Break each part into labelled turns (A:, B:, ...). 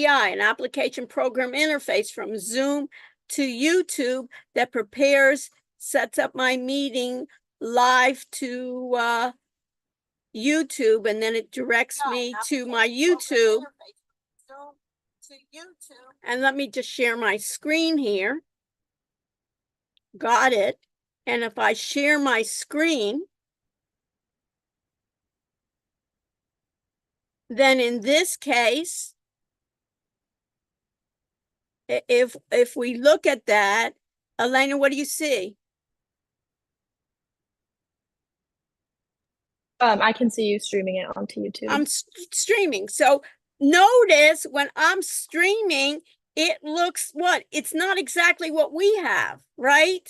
A: API, an application program interface from Zoom to YouTube that sets up my meeting live to YouTube, and then it directs me to my YouTube. And let me just share my screen here. Got it. And if I share my screen, then in this case, if we look at that, Elena, what do you see?
B: I can see you streaming it onto YouTube.
A: I'm streaming. So notice when I'm streaming, it looks what? It's not exactly what we have, right?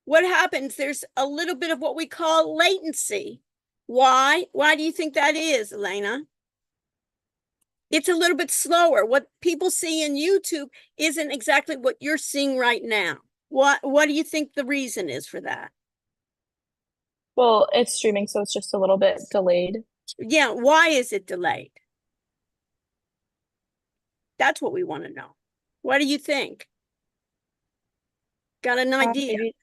A: What happens? There's a little bit of what we call latency. Why? Why do you think that is, Elena? It's a little bit slower. What people see in YouTube isn't exactly what you're seeing right now. What do you think the reason is for that?
B: Well, it's streaming, so it's just a little bit delayed.
A: Yeah, why is it delayed? That's what we want to know. What do you think? Got an idea?
B: Maybe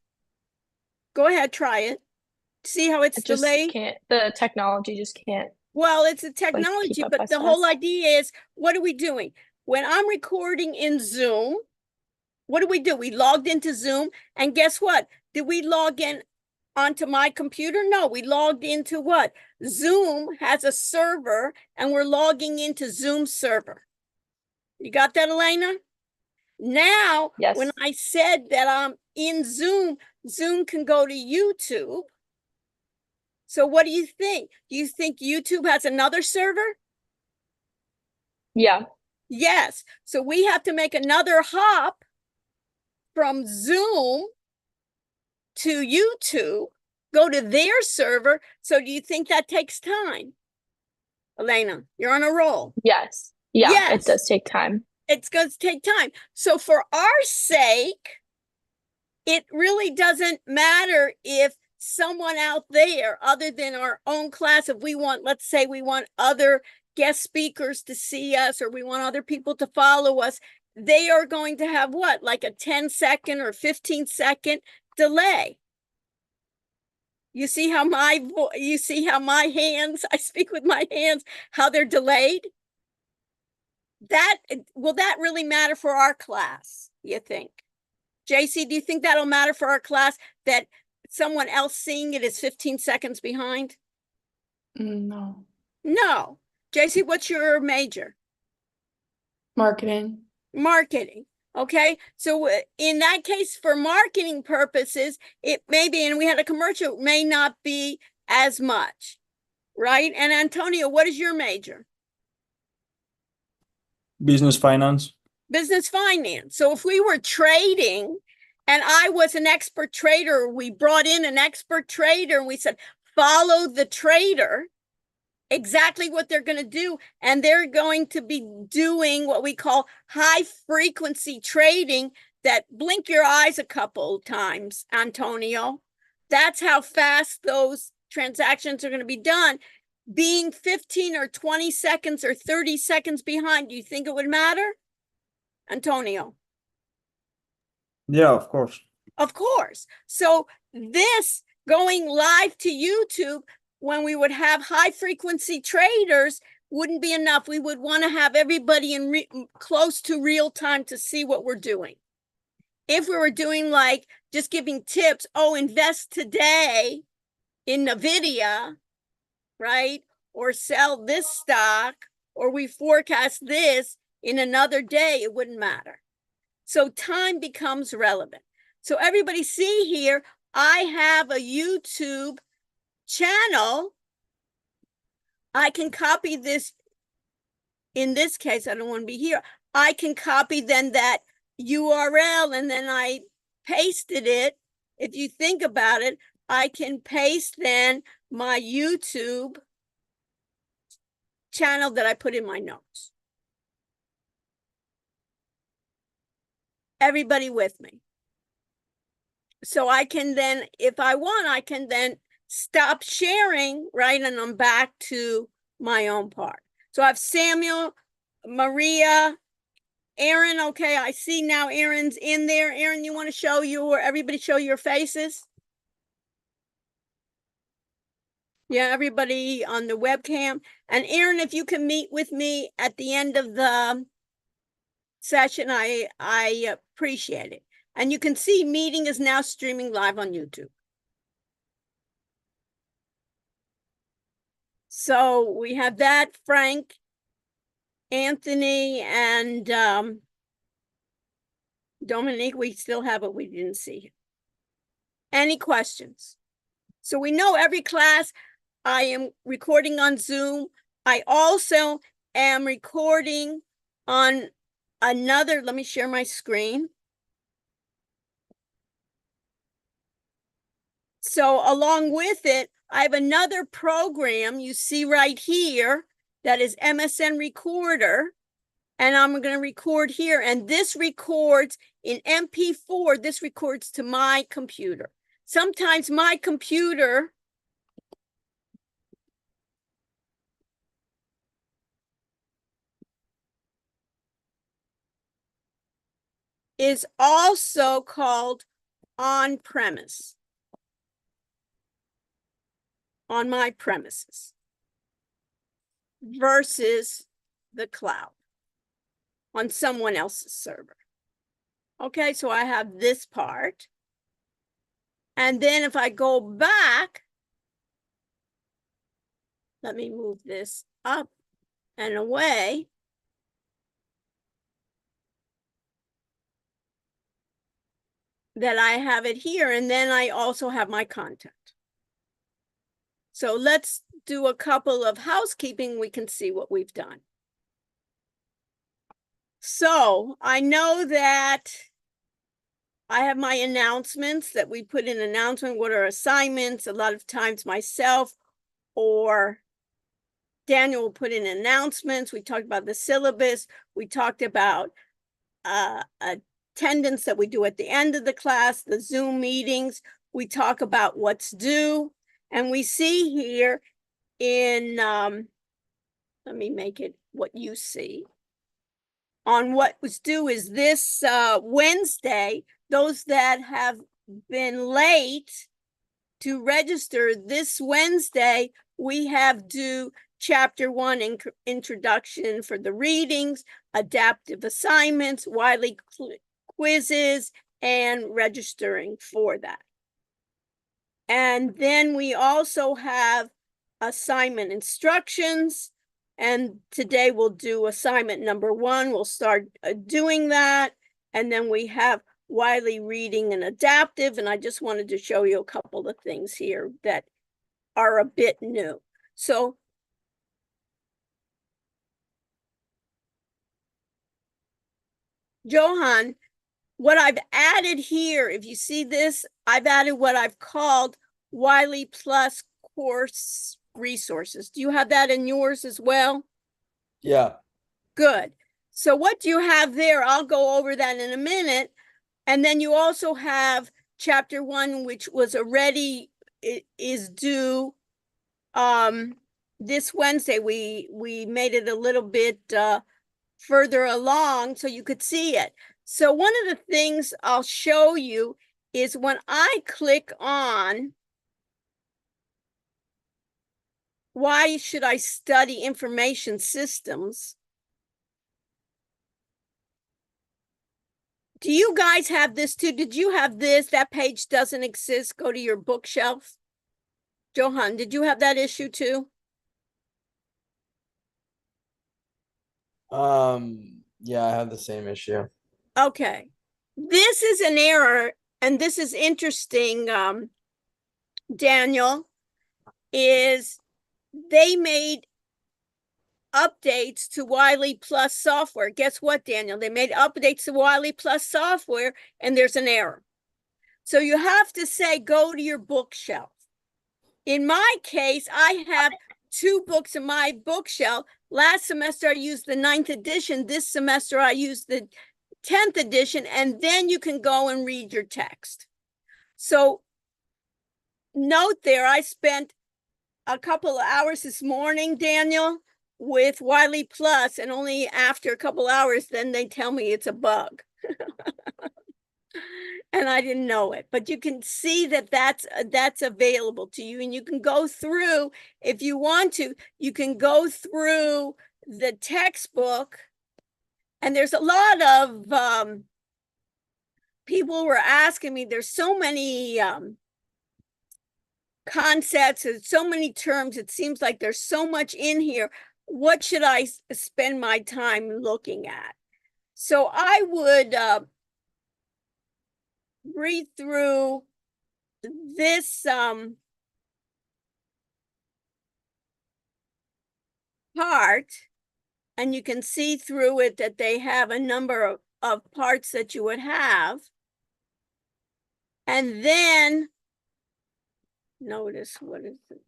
A: Go ahead, try it. See how it's delayed?
B: The technology just can't.
A: Well, it's a technology, but the whole idea is, what are we doing? When I'm recording in Zoom, what do? We logged into Zoom, and guess what? Did we log in onto my computer? No, we logged into what? Zoom has a server, and we're logging into Zoom's server. You got that, Elena? Now,
B: yes.
A: When I said that I'm in Zoom, Zoom can go to YouTube. So what do you think? Do you think YouTube has another server?
B: Yeah.
A: Yes. So we have to make another hop from Zoom to YouTube, go to their server. So do you think that takes time? Elena, you're on a roll.
B: Yes. Yeah,
A: yes.
B: It does take time.
A: It's going to take time. So for our sake, it really doesn't matter if someone out there, other than our own class, if we want, let's say we want other guest speakers to see us, or we want other people to follow us, they are going to have what, like a 10-second or 15-second delay. You see how my hands, I speak with my hands, how they're delayed? Will that really matter for our class, you think? JC, do you think that'll matter for our class, that someone else seeing it is 15 seconds behind?
C: No.
A: No. JC, what's your major?
C: Marketing.
A: Marketing. Okay. So in that case, for marketing purposes, it may be, and we had a commercial, it may not be as much, right? And Antonio, what is your major?
D: Business finance.
A: Business finance. So if we were trading and I was an expert trader, we brought in an expert trader and we said, follow the trader, exactly what they're going to do. And they're going to be doing what we call high frequency trading, that blink your eyes a couple times, Antonio. That's how fast those transactions are going to be done. Being 15 or 20 seconds or 30 seconds behind, do you think it would matter? Antonio?
D: Yeah, of course.
A: Of course. So this going live to YouTube, when we would have high frequency traders, wouldn't be enough. We would want to have everybody in close to real time to see what we're doing. If we were doing like just giving tips, invest today in NVIDIA, right? Or sell this stock, or we forecast this in another day, it wouldn't matter. So time becomes relevant. So everybody see here, I have a YouTube channel. I can copy this. In this case, I don't want to be here. I can copy then that URL, and then I pasted it. If you think about it, I can paste then my YouTube channel that I put in my notes. Everybody with me? So I can then, if I want, I can then stop sharing, right? And I'm back to my own part. So I have Samuel, Maria, Aaron, okay, I see now Aaron's in there. Aaron, you want to show everybody show your faces? Yeah, everybody on the webcam. And Aaron, if you can meet with me at the end of the session, I appreciate it. And you can see meeting is now streaming live on YouTube. So we have that, Frank, Anthony, and Dominique. We still have it. We didn't see. Any questions? So we know every class I am recording on Zoom. I also am recording on another, let me share my screen. So along with it, I have another program you see right here that is MSN Recorder. And I'm going to record here. And this records in MP4. This records to my computer. Sometimes my computer is also called on-premise, on my premises, versus the cloud on someone else's server. Okay, so I have this part. And then if I go back, let me move this up and away. That I have it here, and then I also have my content. So let's do a couple of housekeeping. We can see what we've done. So I know that I have my announcements that we put in announcement, what are assignments. A lot of times myself or Daniel will put in announcements. We talked about the syllabus. We talked about attendance that we do at the end of the class, the Zoom meetings. We talk about what's due. And we see here in, let me make it what you see. On what was due is this Wednesday, those that have been late to register this Wednesday, we have due Chapter 1 introduction for the readings, adaptive assignments, Wiley quizzes, and registering for that. And then we also have assignment instructions. And today we'll do assignment number 1. We'll start doing that. And then we have Wiley reading and adaptive. And I just wanted to show you a couple of things here that are a bit new. So Johan, what I've added here, if you see this, I've added what I've called Wiley Plus course resources. Do you have that in yours as well?
D: Yeah.
A: Good. So what do you have there? I'll go over that in a minute. And then you also have Chapter 1, which was already is due this Wednesday. We made it a little bit further along so you could see it. So one of the things I'll show you is when I click on why should I study information systems? Do you guys have this too? Did you have this? That page doesn't exist. Go to your bookshelf. Johan, did you have that issue too?
E: Yeah, I have the same issue.
A: Okay. This is an error, and this is interesting, Daniel, is they made updates to Wiley Plus software. Guess what, Daniel? They made updates to Wiley Plus software, and there's an error. So you have to say, go to your bookshelf. In my case, I have 2 books in my bookshelf. Last semester, I used the 9th edition. This semester, I used the 10th edition, and then you can go and read your text. So note there, I spent a couple of hours this morning, Daniel, with Wiley Plus, and only after a couple hours, then they tell me it's a bug. And I didn't know it, but you can see that that's available to you, and you can go through, if you want to, you can go through the textbook, and there's a lot of people were asking me, there's so many concepts and so many terms, it seems like there's so much in here. What should I spend my time looking at? So I would read through this part, and you can see through it that they have a number of parts that you would have. And then notice, what is it?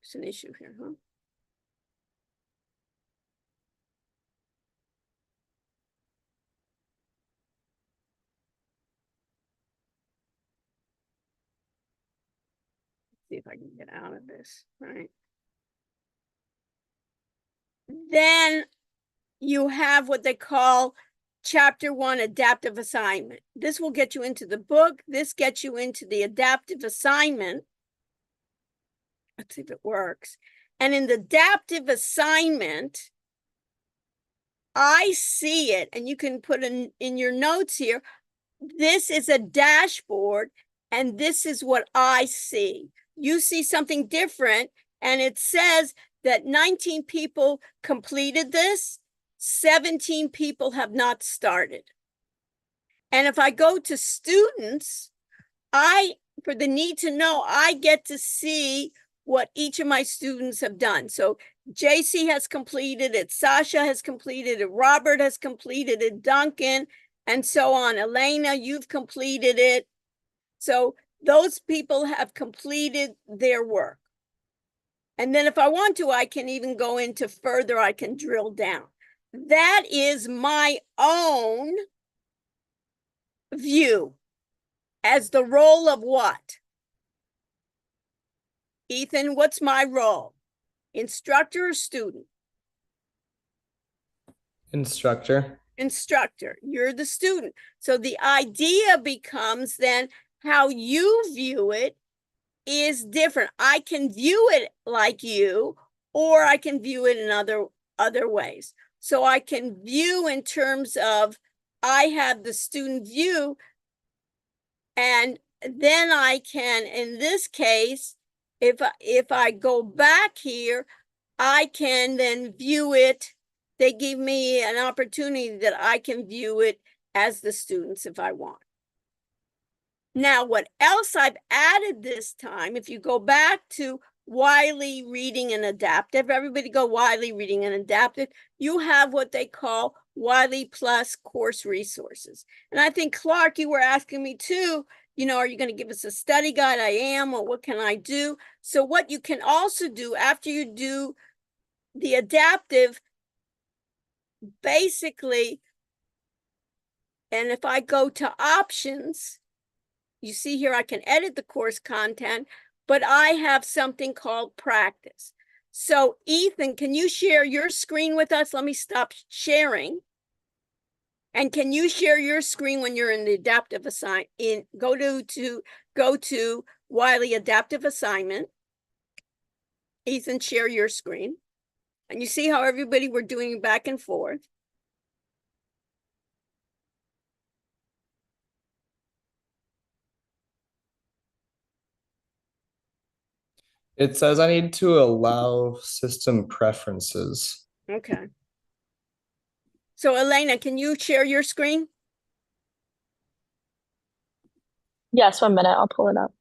A: There's an issue here, huh? See if I can get out of this, right? Then you have what they call Chapter 1, adaptive assignment. This will get you into the book. This gets you into the adaptive assignment. Let's see if it works. And in the adaptive assignment, I see it, and you can put in your notes here, this is a dashboard, and this is what I see. You see something different, and it says that 19 people completed this, 17 people have not started. And if I go to students, for the need to know, I get to see what each of my students have done. So JC has completed it, Sasha has completed it, Robert has completed it, Duncan, and so on. Elena, you've completed it. So those people have completed their work. And then if I want to, I can even go into further, I can drill down. That is my own view as the role of what? Ethan, what's my role? Instructor or student?
E: Instructor.
A: Instructor, you're the student. So the idea becomes then how you view it is different. I can view it like you, or I can view it in other ways. So I can view in terms of, I have the student view, and then I can, in this case, if I go back here, I can then view it. They give me an opportunity that I can view it as the students if I want. Now, what else I've added this time, if you go back to Wiley Reading and Adaptive, everybody go Wiley Reading and Adaptive, you have what they call Wiley Plus course resources. And I think, Clark, you were asking me too, are you going to give us a study guide? I am, or what can I do? So what you can also do after you do the adaptive, basically, and if I go to options, you see here, I can edit the course content, but I have something called practice. So Ethan, can you share your screen with us? Let me stop sharing. And can you share your screen when you're in the adaptive assignment? Go to Wiley Adaptive Assignment. Ethan, share your screen. And you see how everybody were doing back and forth.
E: It says I need to allow system preferences.
A: Okay. So Elena, can you share your screen?
B: Yes, 1 minute, I'll pull it up.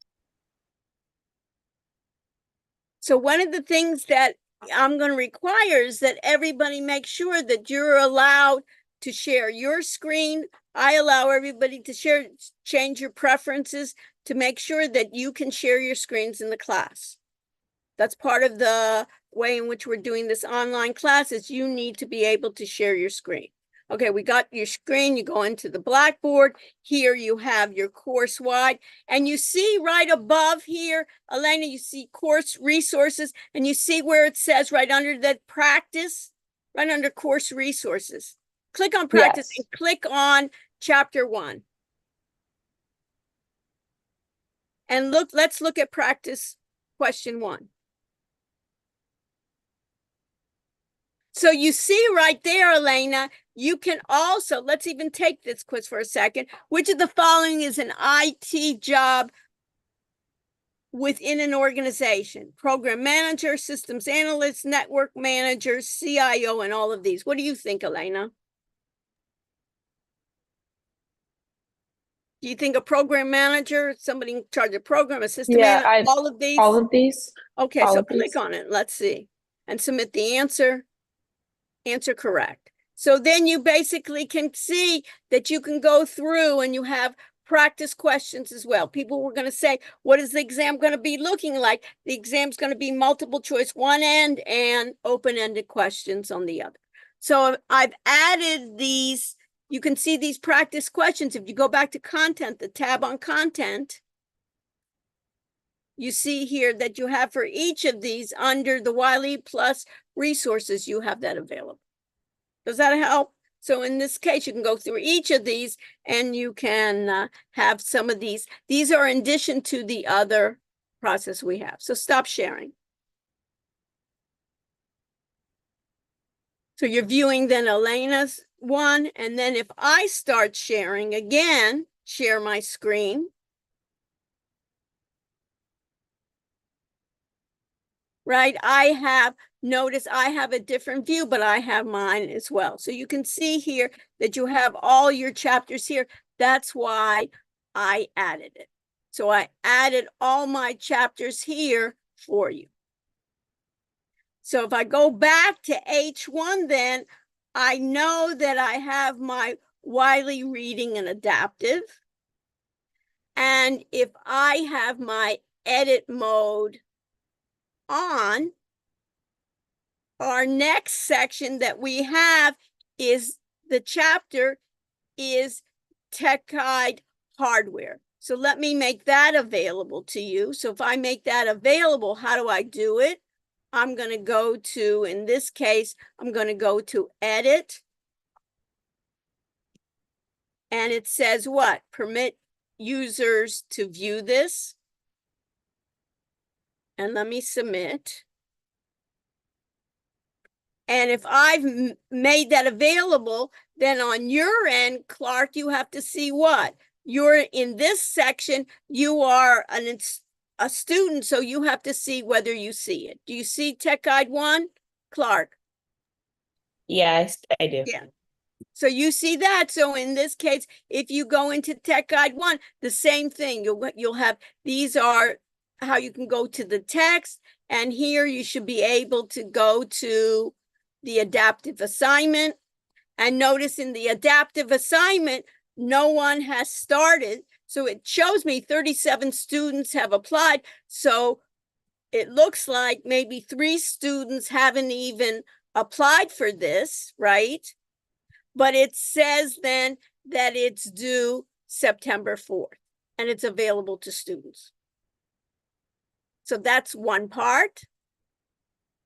A: So one of the things that I'm going to require is that everybody make sure that you're allowed to share your screen. I allow everybody to change your preferences to make sure that you can share your screens in the class. That's part of the way in which we're doing this online class, is you need to be able to share your screen. Okay, we got your screen, you go into the Blackboard. Here you have your course wide, and you see right above here, Elena, you see course resources, and you see where it says right under that practice, right under course resources. Click on practice
B: Yes.
A: and click on chapter 1. And look, let's look at practice question 1. So you see right there, Elena, you can also, let's even take this quiz for a second. Which of the following is an IT job within an organization? Program manager, systems analyst, network manager, CIO, and all of these. What do you think, Elena? Do you think a program manager, somebody in charge of program, a system
B: Yeah,
A: analyst, all of these?
B: all of these.
A: Okay,
B: all
A: so
B: of these.
A: click on it. Let's see. And submit the answer. Answer correct. So then you basically can see that you can go through and you have practice questions as well. People were going to say, what is the exam going to be looking like? The exam's going to be multiple choice one end and open-ended questions on the other. So I've added these. You can see these practice questions. If you go back to content, the tab on content, you see here that you have for each of these under the Wiley Plus resources, you have that available. Does that help? So in this case, you can go through each of these and you can have some of these. These are in addition to the other process we have. So stop sharing. So you're viewing then Elena's one. And then if I start sharing again, share my screen. Right, notice I have a different view, but I have mine as well. So you can see here that you have all your chapters here. That's why I added it. So I added all my chapters here for you. So if I go back to H1, then I know that I have my Wiley reading and adaptive. And if I have my edit mode on, our next section that we have is the chapter is Tech Guide Hardware. So let me make that available to you. So if I make that available, how do I do it? I'm going to go to, in this case, I'm going to go to Edit. And it says what? Permit users to view this. And let me submit. And if I've made that available, then on your end, Clark, you have to see what? You're in this section, you are a student, so you have to see whether you see it. Do you see Tech Guide 1, Clark?
F: Yes, I do.
A: Yeah. So you see that. So in this case, if you go into Tech Guide 1, the same thing. You'll have, these are how you can go to the text. And here you should be able to go to the adaptive assignment. And notice in the adaptive assignment, no one has started. So it shows me 37 students have applied. So it looks like maybe 3 students haven't even applied for this, right? But it says then that it's due September 4th and it's available to students. So that's one part.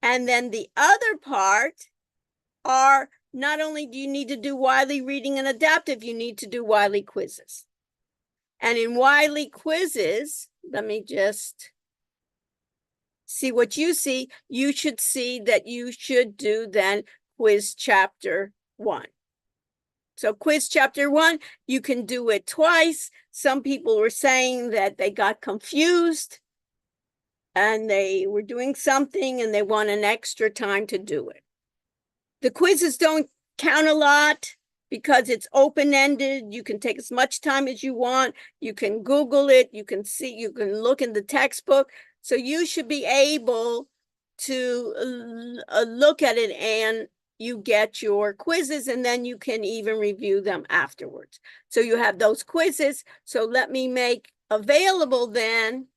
A: And then the other part are not only do you need to do Wiley reading and adaptive, you need to do Wiley quizzes. And in Wiley quizzes, let me just see what you see. You should see that you should do then quiz chapter 1. So quiz chapter 1, you can do it twice. Some people were saying that they got confused and they were doing something and they want an extra time to do it. The quizzes don't count a lot because it's open-ended. You can take as much time as you want. You can Google it. You can see, you can look in the textbook. So you should be able to look at it and you get your quizzes and then you can even review them afterwards. So you have those quizzes. So let me make available then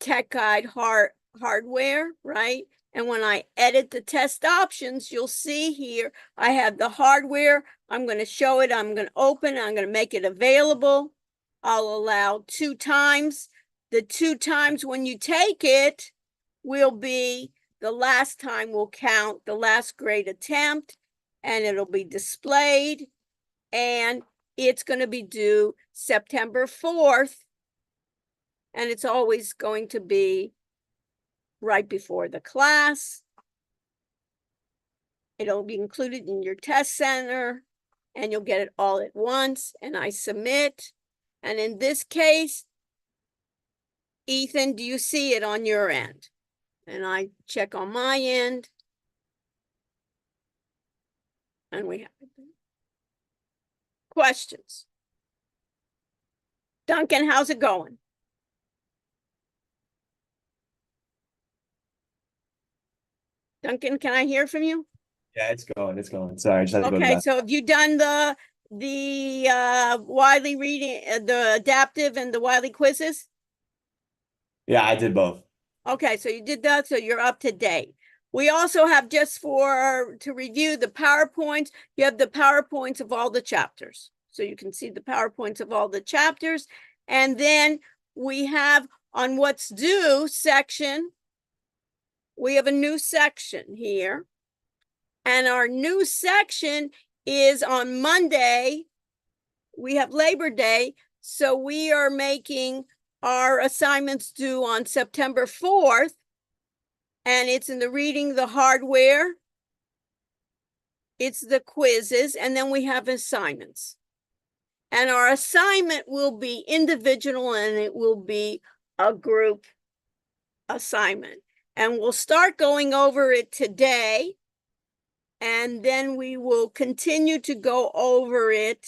A: Tech Guide hardware, right? And when I edit the test options, you'll see here, I have the hardware. I'm going to show it. I'm going to open. I'm going to make it available. I'll allow 2 times. The 2 times when you take it will be the last time will count, the last grade attempt, and it'll be displayed. And it's going to be due September 4th. And it's always going to be right before the class. It'll be included in your test center and you'll get it all at once. And I submit. And in this case, Ethan, do you see it on your end? And I check on my end. And we have questions. Duncan, how's it going? Duncan, can I hear from you?
G: Yeah, it's going. Sorry, I just had to go to
A: Okay,
G: that.
A: so have you done the Wiley reading, the adaptive and the Wiley quizzes?
G: Yeah, I did both.
A: Okay, so you did that, so you're up to date. We also have, just to review the PowerPoints, you have the PowerPoints of all the chapters. So you can see the PowerPoints of all the chapters. And then we have on what's due section, we have a new section here. And our new section is on Monday. We have Labor Day. So we are making our assignments due on September 4th. And it's in the reading, the hardware. It's the quizzes. And then we have assignments. And our assignment will be individual and it will be a group assignment. And we'll start going over it today. And then we will continue to go over it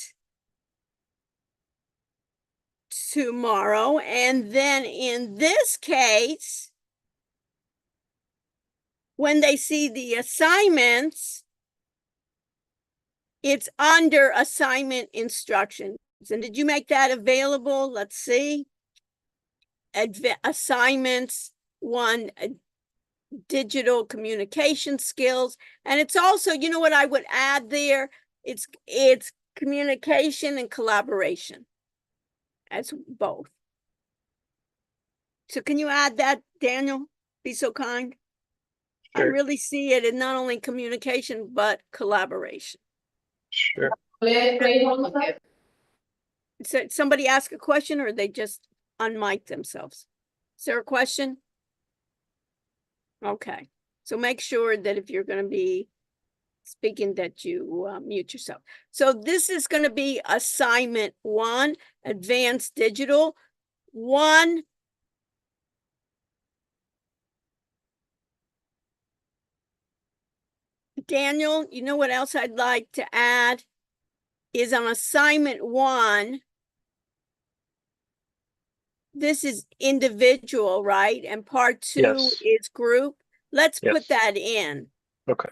A: tomorrow. And then in this case, when they see the assignments, it's under assignment instructions. And did you make that available? Let's see. Assignments 1, digital communication skills. And it's also, you know what I would add there? It's communication and collaboration as both. So can you add that, Daniel? Be so kind. I
E: Sure.
A: really see it in not only communication, but collaboration.
E: Sure.
A: So somebody ask a question or they just unmic themselves? Is there a question? Okay, so make sure that if you're going to be speaking that you mute yourself. So this is going to be assignment 1, advanced digital 1. Daniel, you know what else I'd like to add is on assignment 1. This is individual, right? And part 2
E: Yes.
A: is group. Let's
E: Yes.
A: put that in.
E: Okay.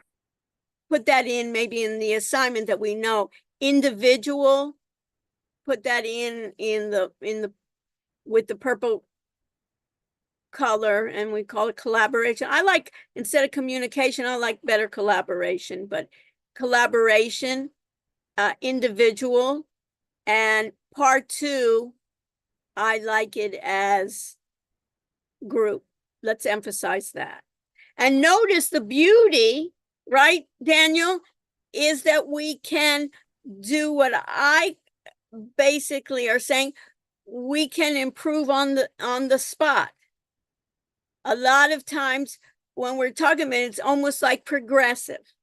A: Put that in maybe in the assignment that we know. Individual, put that in the with the purple color, and we call it collaboration. I like, instead of communication, I like better collaboration, but collaboration, individual, and part 2, I like it as group. Let's emphasize that. And notice the beauty, right, Daniel, is that we can do what I basically are saying. We can improve on the spot. A lot of times when we're talking about it, it's almost like progressive.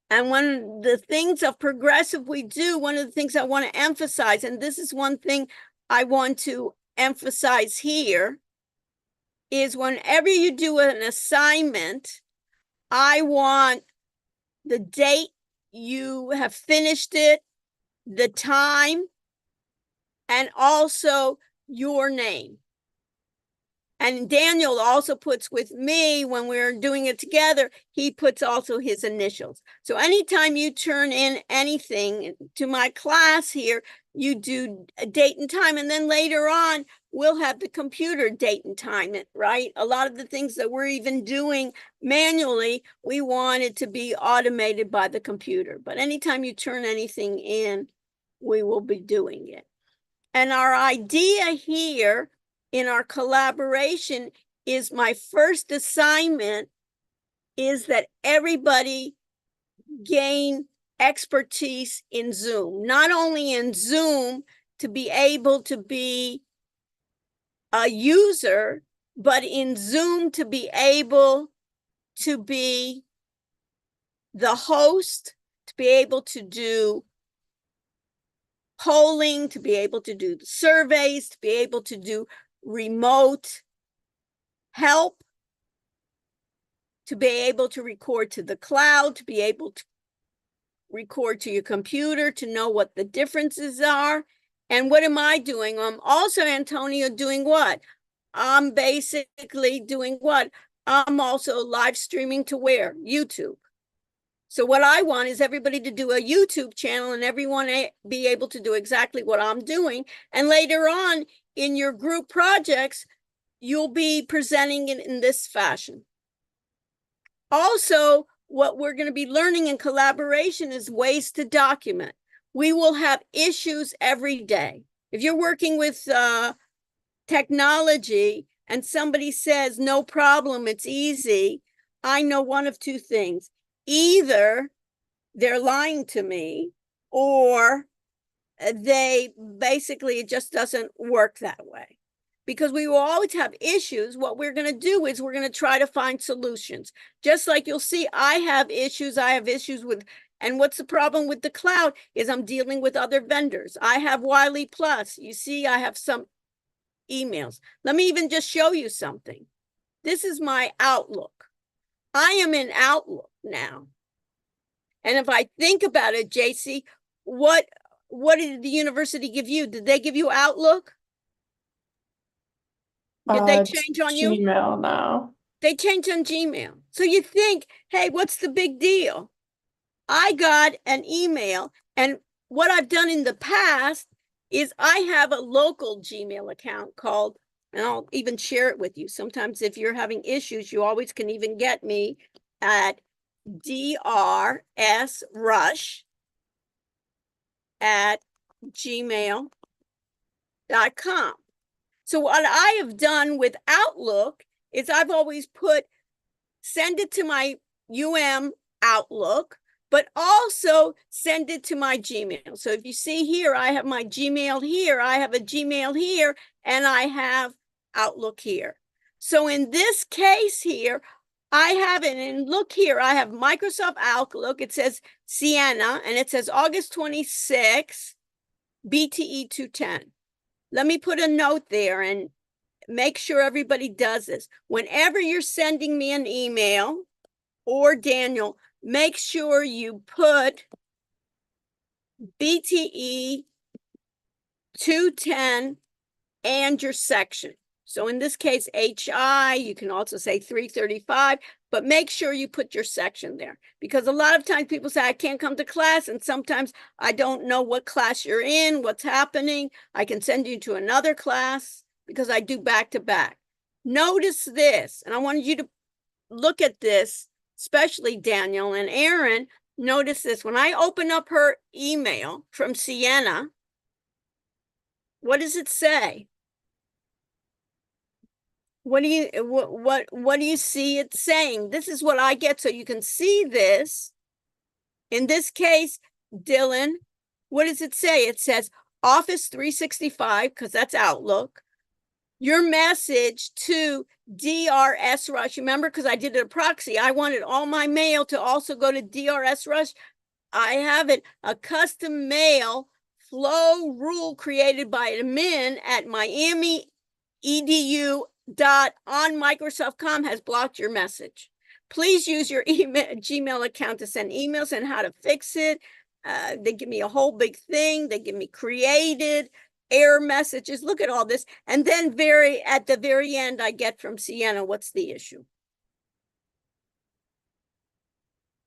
A: And one of the things of progressive we do, one of the things I want to emphasize, and this is one thing I want to emphasize here, is whenever you do an assignment, I want the date you have finished it, the time, and also your name. And Daniel also puts with me when we're doing it together, he puts also his initials. So anytime you turn in anything to my class here, you do a date and time, and then later on, we'll have the computer date and time it, right? A lot of the things that we're even doing manually, we want it to be automated by the computer. But anytime you turn anything in, we will be doing it. And our idea here in our collaboration is my first assignment is that everybody gain expertise in Zoom, not only in Zoom to be able to be a user, but in Zoom to be able to be the host, to be able to do polling, to be able to do the surveys, to be able to do remote help, to be able to record to the cloud, to be able to record to your computer, to know what the differences are. And what am I doing? I'm also, Antonio, doing what? I'm basically doing what? I'm also live streaming to where? YouTube. So what I want is everybody to do a YouTube channel and everyone be able to do exactly what I'm doing. And later on in your group projects, you'll be presenting it in this fashion. Also, what we're going to be learning in collaboration is ways to document. We will have issues every day. If you're working with technology and somebody says, no problem, it's easy, I know one of two things. Either they're lying to me or they basically, it just doesn't work that way. Because we will always have issues. What we're going to do is we're going to try to find solutions. Just like you'll see, I have issues with, and what's the problem with the cloud is I'm dealing with other vendors. I have Wiley Plus. You see, I have some emails. Let me even just show you something. This is my Outlook. I am in Outlook now. And if I think about it, JC, what did the university give you? Did they give you Outlook? Did they change on you?
C: Gmail now.
A: They changed on Gmail. So you think, hey, what's the big deal? I got an email, and what I've done in the past is I have a local Gmail account called, and I'll even share it with you. Sometimes if you're having issues, you always can even get me at drsrush@gmail.com. So what I have done with Outlook is I've always send it to my Outlook, but also send it to my Gmail. So if you see here, I have my Gmail here, I have a Gmail here, and I have Outlook here. So in this case here, I have it, and look here, I have Microsoft Outlook. It says Sienna, and it says August 26, BTE210. Let me put a note there and make sure everybody does this. Whenever you're sending me an email or Daniel, make sure you put BTE210 and your section. So in this case, HI, you can also say 335, but make sure you put your section there, because a lot of times people say, I can't come to class, and sometimes I don't know what class you're in, what's happening. I can send you to another class because I do back to back. Notice this, and I wanted you to look at this, especially Daniel and Aaron. Notice this. When I open up her email from Sienna, what does it say? What do you see it saying? This is what I get, so you can see this. In this case, Dylan, what does it say? It says Office 365, because that's Outlook. Your message to DRS Rush. Remember, because I did a proxy, I wanted all my mail to also go to DRS Rush. I have it, a custom mail flow rule created by admin at Miami EDU on Microsoft.com has blocked your message. Please use your Gmail account to send emails and how to fix it. They give me a whole big thing. They give me created, error messages. Look at all this. And then at the very end, I get from Sienna, what's the issue?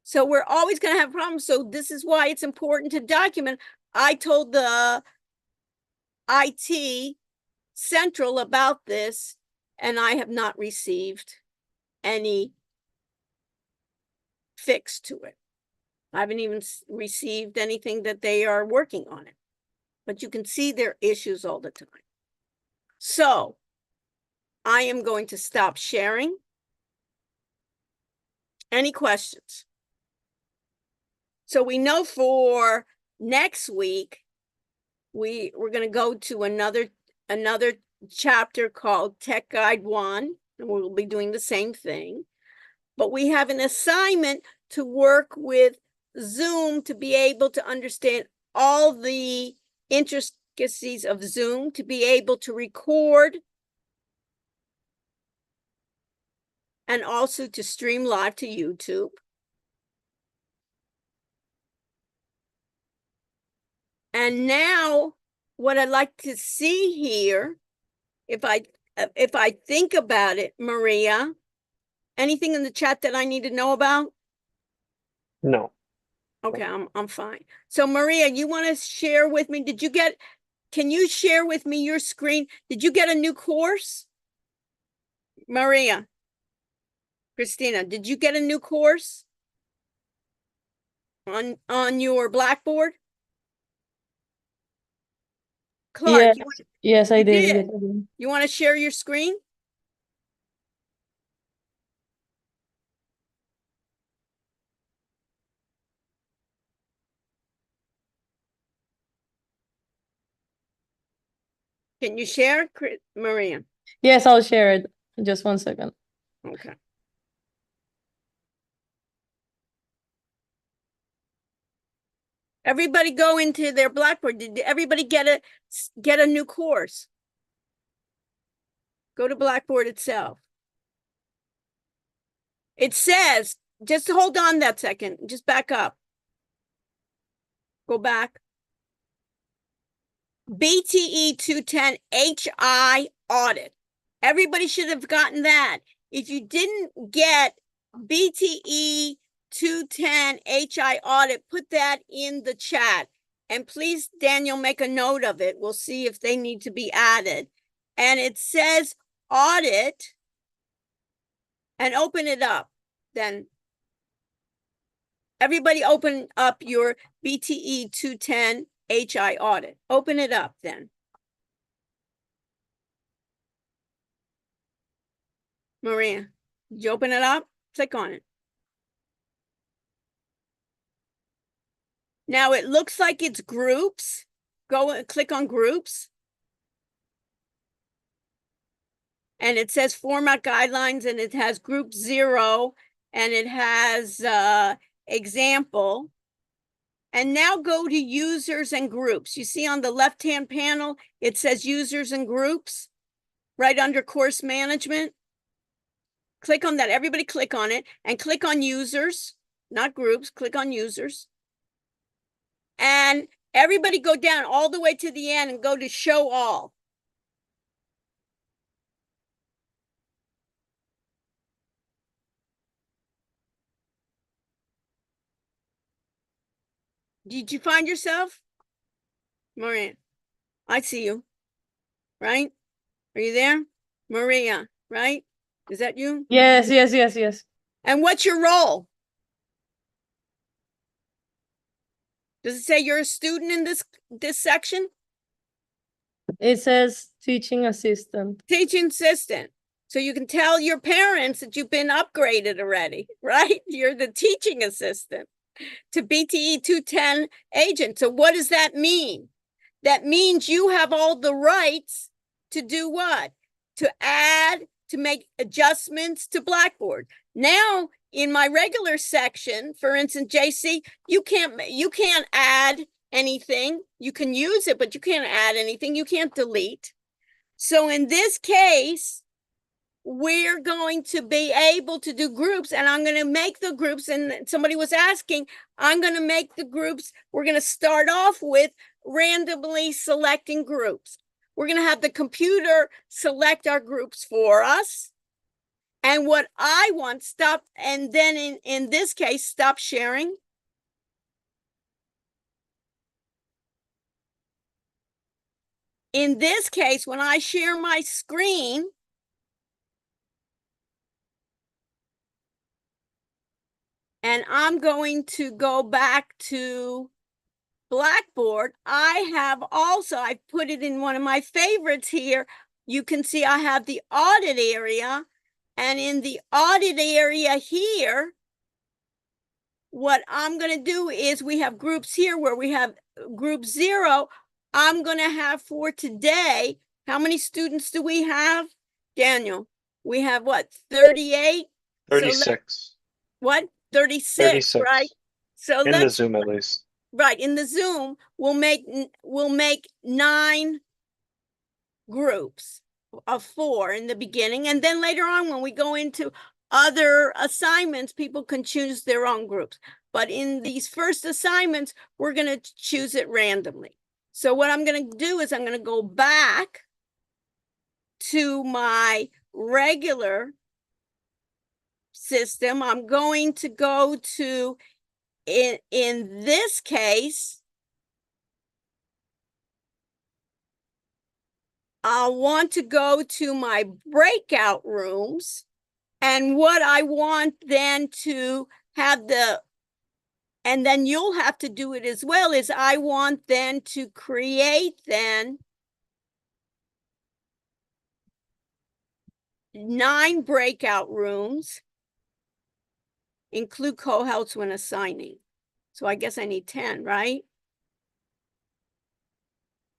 A: So we're always going to have problems. So this is why it's important to document. I told the IT Central about this, and I have not received any fix to it. I haven't even received anything that they are working on it. But you can see their issues all the time. So I am going to stop sharing. Any questions? So we know for next week, we're going to go to another chapter called Tech Guide 1, and we'll be doing the same thing. But we have an assignment to work with Zoom to be able to understand all the intricacies of Zoom, to be able to record, and also to stream live to YouTube. And now what I'd like to see here, if I think about it, Maria, anything in the chat that I need to know about?
H: No.
A: Okay, I'm fine. So Maria, you want to share with me, can you share with me your screen? Did you get a new course? Maria, Christina, did you get a new course on your Blackboard? Clark,
C: Yes, I
A: you
C: did.
A: did.
C: Yes, I did.
A: You want to share your screen? Can you share, Maria?
C: Yes, I'll share it. Just 1 second.
A: Okay. Everybody go into their Blackboard. Did everybody get a new course? Go to Blackboard itself. It says, just hold on that second, just back up. Go back. BTE210-HI audit. Everybody should have gotten that. If you didn't get BTE210-HI audit, put that in the chat. And please, Daniel, make a note of it. We'll see if they need to be added. And it says audit, and open it up. Then everybody open up your BTE210-HI audit. Open it up then. Maria, did you open it up? Click on it. Now it looks like it's groups. Go and click on groups. And it says format guidelines, and it has group 0, and it has example. And now go to users and groups. You see on the left-hand panel, it says users and groups right under course management. Click on that. Everybody click on it and click on users, not groups. Click on users. And everybody go down all the way to the end and go to show all. Did you find yourself? Maria, I see you, right? Are you there? Maria, right? Is that you?
C: Yes, yes, yes, yes.
A: And what's your role? Does it say you're a student in this section?
C: It says teaching assistant.
A: Teaching assistant. So you can tell your parents that you've been upgraded already, right? You're the teaching assistant to BTE210 agent. So what does that mean? That means you have all the rights to do what? To add, to make adjustments to Blackboard. Now, in my regular section, for instance, JC, you can't add anything. You can use it, but you can't add anything. You can't delete. So in this case, we're going to be able to do groups, and I'm going to make the groups, and somebody was asking, I'm going to make the groups, we're going to start off with randomly selecting groups. We're going to have the computer select our groups for us. And what I want, stop, and then in this case, stop sharing. In this case, when I share my screen, and I'm going to go back to Blackboard, I put it in one of my favorites here. You can see I have the audit area, and in the audit area here, what I'm going to do is we have groups here where we have group 0. I'm going to have for today, how many students do we have? Daniel, we have what, 38?
H: 36.
A: What? 36, right? So
H: In the Zoom at least.
A: Right, in the Zoom, we'll make 9 groups of 4 in the beginning, and then later on when we go into other assignments, people can choose their own groups. But in these first assignments, we're going to choose it randomly. So what I'm going to do is I'm going to go back to my regular system. I'm going to go to, in this case, I'll want to go to my breakout rooms, and what I want then to have and then you'll have to do it as well, is I want then to create then 9 breakout rooms, include co-hosts when assigning. So I guess I need 10, right?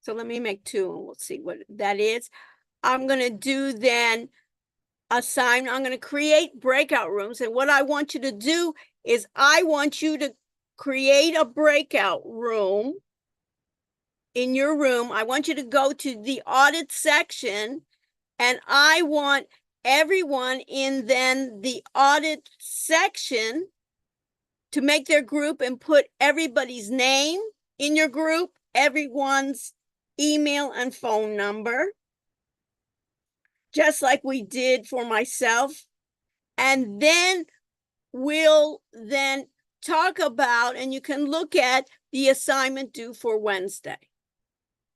A: So let me make 2 and we'll see what that is. I'm going to do then I'm going to create breakout rooms. And what I want you to do is I want you to create a breakout room in your room. I want you to go to the audit section, and I want everyone in then the audit section to make their group and put everybody's name in your group, everyone's email and phone number, just like we did for myself. And then we'll then talk about, and you can look at the assignment due for Wednesday.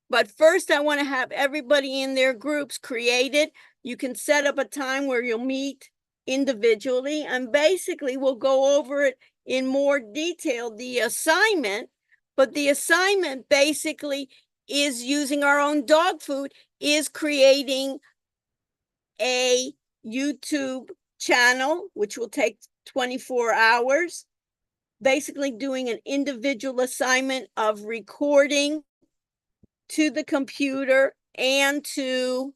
A: But first, I want to have everybody in their groups created. You can set up a time where you'll meet individually, and basically we'll go over it in more detail, the assignment. But the assignment basically is using our own dog food, is creating a YouTube channel, which will take 24 hours, basically doing an individual assignment of recording to the computer and to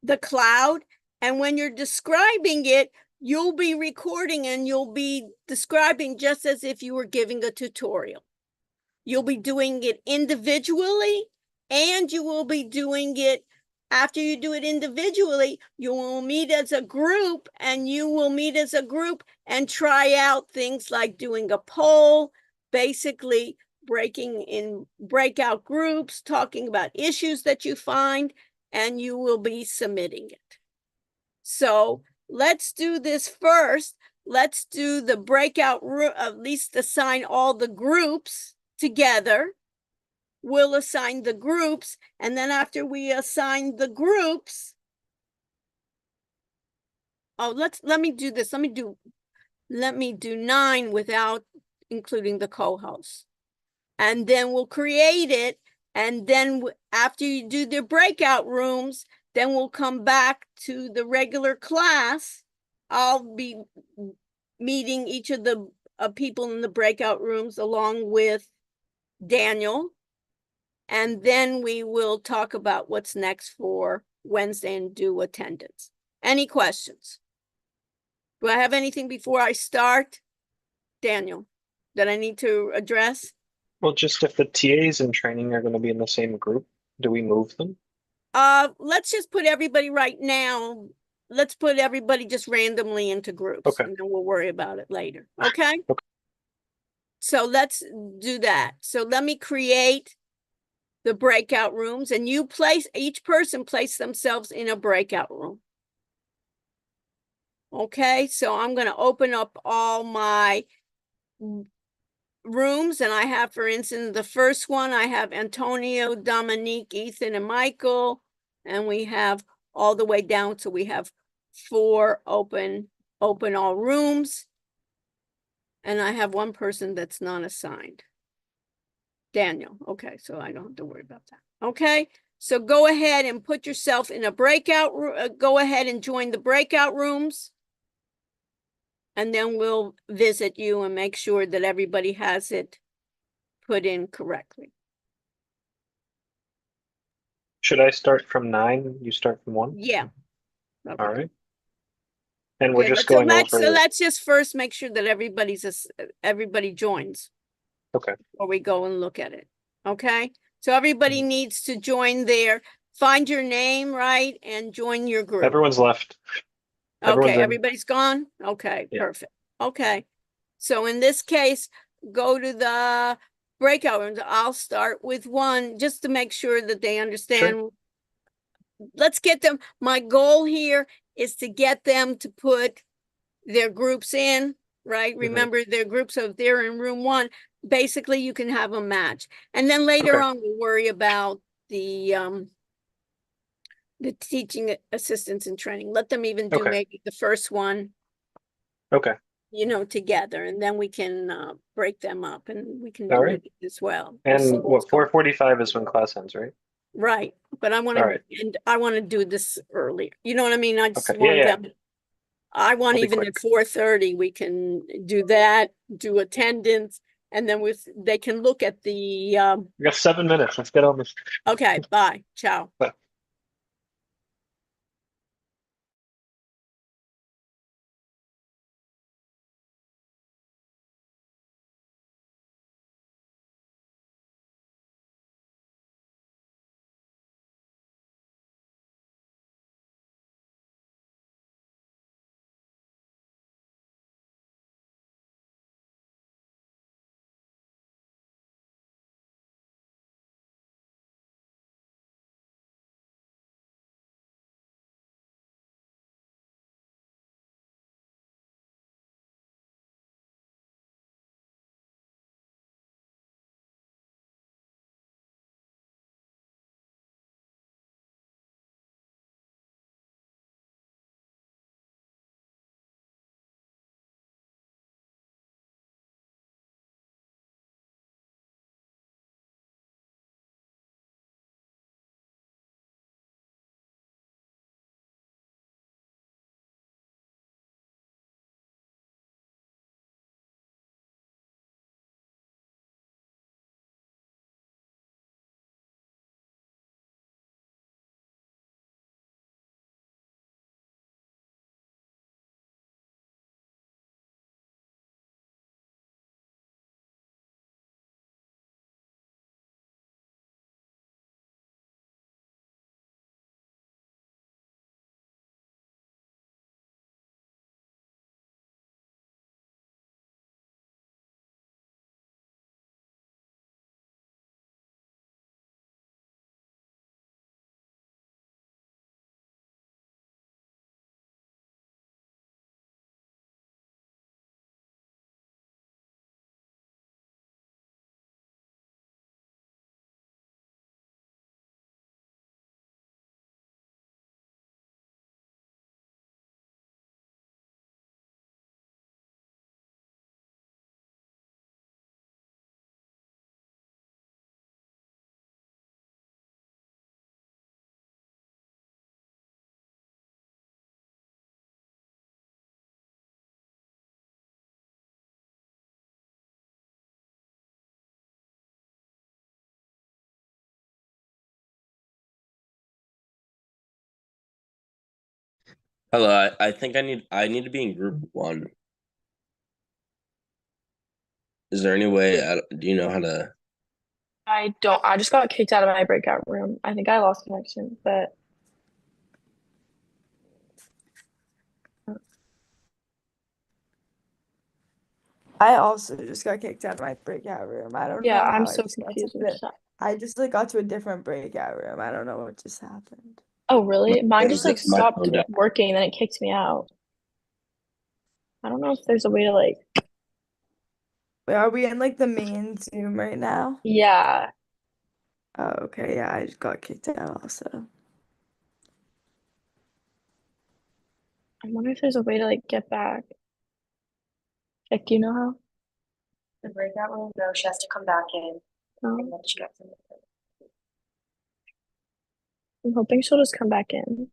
A: the cloud. And when you're describing it, you'll be recording and you'll be describing just as if you were giving a tutorial. You'll be doing it individually, and you will be doing it after you do it individually. You will meet as a group, and you will meet as a group and try out things like doing a poll, basically breaking in breakout groups, talking about issues that you find, and you will be submitting it. So let's do this first. Let's do the breakout room, at least assign all the groups together. We'll assign the groups, and then after we assign the groups, let me do this. Let me do 9 without including the co-hosts. And then we'll create it, and then after you do the breakout rooms, then we'll come back to the regular class. I'll be meeting each of the people in the breakout rooms along with Daniel. And then we will talk about what's next for Wednesday and do attendance. Any questions? Do I have anything before I start? Daniel, that I need to address?
H: Well, just if the TAs in training are going to be in the same group, do we move them?
A: let's just put everybody right now. Let's put everybody just randomly into groups
H: Okay.
A: and then we'll worry about it later. Okay?
H: Okay.
A: So let's do that. So let me create the breakout rooms and each person place themselves in a breakout room. Okay, so I'm going to open up all my rooms and I have, for instance, the first one, I have Antonio, Dominique, Ethan, and Michael, and we have all the way down. So we have 4 open all rooms. And I have one person that's not assigned. Daniel. Okay, so I don't have to worry about that. Okay, so go ahead and put yourself in a breakout room. Go ahead and join the breakout rooms. And then we'll visit you and make sure that everybody has it put in correctly.
H: Should I start from 9? You start from 1?
A: Yeah. Okay.
H: All right. And we're
A: Okay,
H: just
A: so
H: going
A: let's
H: over.
A: just first make sure that everybody joins
H: Okay.
A: before we go and look at it. Okay, so everybody needs to join there. Find your name, right, and join your group.
H: Everyone's left. Everyone's
A: Okay,
H: in.
A: everybody's gone? Okay,
H: Yeah.
A: perfect. Okay. So in this case, go to the breakout rooms. I'll start with one just to make sure that they understand. Let's get them. My goal here is to get them to put their groups in, right? Remember their groups. So if they're in room 1, basically you can have a match. And then later
H: Okay.
A: on, we'll worry about the teaching assistants and training. Let them even do
H: Okay.
A: maybe the first one,
H: Okay.
A: together, and then we can break them up and we can
H: All
A: do
H: right.
A: it as well. We'll see
H: And
A: what's
H: what,
A: going-
H: 4:45 is when class ends, right?
A: Right, but I want
H: All
A: to,
H: right.
A: and I want to do this early. You know what I mean? I just
H: Okay. Yeah,
A: want
H: yeah.
A: them. I want
H: I'll be
A: even
H: quick.
A: at 4:30, we can do that, do attendance, and then they can look at the,
H: We got 7 minutes. Let's get on this.
A: okay, bye, ciao.
H: Bye.
I: Hello, I think I need to be in group 1. Is there any way, do you know how to
B: I just got kicked out of my breakout room. I think I lost connection, but
J: I also just got kicked out of my breakout room. I don't
B: yeah,
J: know how
B: I'm
J: I
B: so
J: just got to
B: confused with
J: the-
B: that.
J: I just like got to a different breakout room. I don't know what just happened.
B: Oh, really? Mine just like
I: Just my
B: stopped
I: phone died.
B: working, then it kicked me out. I don't know if there's a way to like,
J: Wait, are we in like the main Zoom right now?
B: yeah.
J: Oh, okay. Yeah, I just got kicked out also.
B: I wonder if there's a way to like get back. Like, do you know how?
K: The breakout room, no, she has to come back in.
B: No?
K: And then she gets in.
B: I'm hoping she'll just come back in.